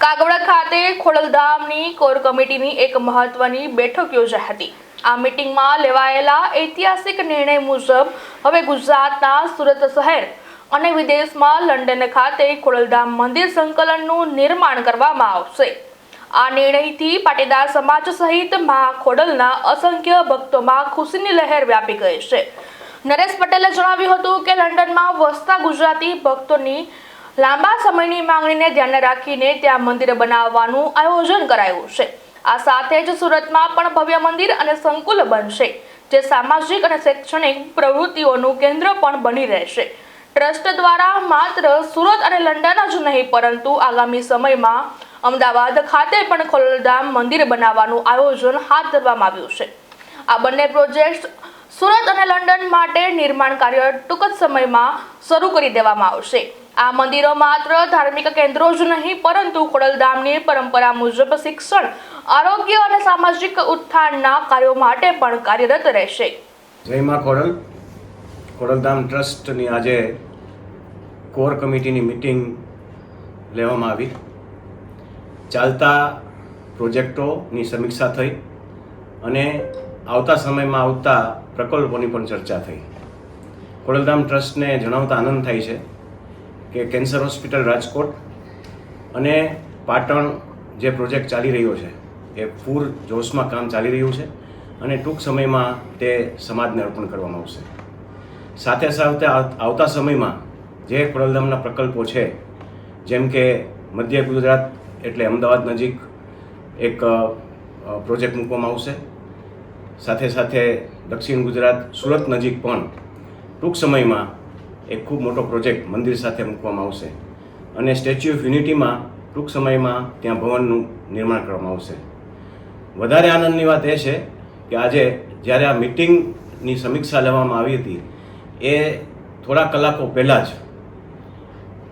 કાગવડ ખાતે ખોડલધામની કોર કમિટીની એક મહત્વની બેઠક યોજાઈ હતી। આ મીટિંગમાં લેવાયેલા ઐતિહાસિક નિર્ણય મુજબ હવે ગુજરાતના સુરત શહેર અને વિદેશમાં લંડન ખાતે ખોડલધામ મંદિર સંકલનનું નિર્માણ કરવામાં આવશે। આ નિર્ણયથી પાટીદાર સમાજ સહિત મા ખોડલના અસંખ્ય ભક્તોમાં ખુશીની લહેર વ્યાપી ગઈ છે। નરેશ પટેલે જણાવ્યું હતું કે લંડનમાં વસતા ગુજરાતી ભક્તોની લાંબા સમયની માંગણીને ધ્યાને રાખીને ત્યાં મંદિર બનાવવાનું આયોજન કરાયું છે। આ સાથે જ સુરતમાં પણ ભવ્ય મંદિર અને સંકુલ બનશે, જે સામાજિક અને શૈક્ષણિક પ્રવૃત્તિઓનું કેન્દ્ર પણ બની રહેશે। ટ્રસ્ટ દ્વારા માત્ર સુરત અને લંડન જ નહીં, પરંતુ આગામી સમયમાં અમદાવાદ ખાતે પણ ખોડલધામ મંદિર બનાવવાનું આયોજન હાથ ધરવામાં આવ્યું છે। આ બંને પ્રોજેક્ટ સુરત અને લંડન માટે નિર્માણ કાર્ય ટૂંક જ સમયમાં શરૂ કરી દેવામાં આવશે। આ મંદિરો માત્ર ધાર્મિક કેન્દ્રો જ નહીં, પરંતુ ખોડલધામની પરંપરા મુજબ શિક્ષણ, આરોગ્ય અને સામાજિક ઉત્થાનના કાર્યો માટે પણ કાર્યરત રહેશે। જય મા ખોડલ ખોડલધામ ટ્રસ્ટની આજે કોર કમિટીની મિટિંગ લેવામાં આવી। ચાલતા પ્રોજેક્ટોની સમીક્ષા થઈ અને આવતા સમયમાં આવતા પ્રકલ્પોની પણ ચર્ચા થઈ। ખોડલધામ ટ્રસ્ટને જણાવતા આનંદ થાય છે કે કેન્સર હોસ્પિટલ રાજકોટ અને પાટણ જે પ્રોજેક્ટ ચાલી રહ્યો છે એ પૂર જોશમાં કામ ચાલી રહ્યું છે અને ટૂંક સમયમાં તે સમાજને અર્પણ કરવામાં આવશે। સાથે સાથે આવતા સમયમાં જે ખોડલધામના પ્રકલ્પો છે, જેમ કે મધ્ય ગુજરાત એટલે અમદાવાદ નજીક એક પ્રોજેક્ટ મૂકવામાં આવશે। સાથે સાથે દક્ષિણ ગુજરાત સુરત નજીક પણ ટૂંક સમયમાં એક ખૂબ મોટો પ્રોજેક્ટ મંદિર સાથે મૂકવામાં આવશે અને સ્ટેચ્યુ ઓફ યુનિટીમાં ટૂંક સમયમાં ત્યાં ભવનનું નિર્માણ કરવામાં આવશે। વધારે આનંદની વાત એ છે કે આજે જ્યારે આ મિટિંગની સમીક્ષા લેવામાં આવી હતી, એ થોડા કલાકો પહેલાં જ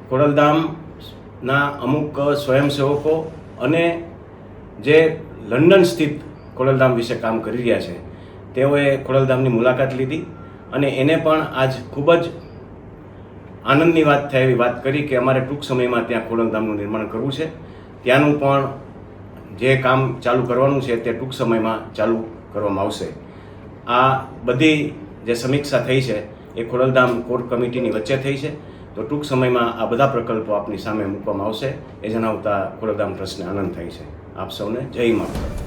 ખોડલધામના અમુક સ્વયંસેવકો અને જે લંડન સ્થિત ખોડલધામ વિશે કામ કરી રહ્યા છે, તેઓએ ખોડલધામની મુલાકાત લીધી અને એને પણ આજ ખૂબ જ આનંદની વાત થાય એવી વાત કરી કે અમારે ટૂંક સમયમાં ત્યાં ખોડલધામનું નિર્માણ કરવું છે। ત્યાંનું પણ જે કામ ચાલુ કરવાનું છે તે ટૂંક સમયમાં ચાલુ કરવામાં આવશે। આ બધી જે સમીક્ષા થઈ છે એ ખોડલધામ કોર કમિટીની વચ્ચે થઈ છે, તો ટૂંક સમયમાં આ બધા પ્રકલ્પો આપની સામે મૂકવામાં આવશે એ જણાવતા ખોડલધામ ટ્રસ્ટને આનંદ થાય છે। આપ સૌને જય મા ખોડલ।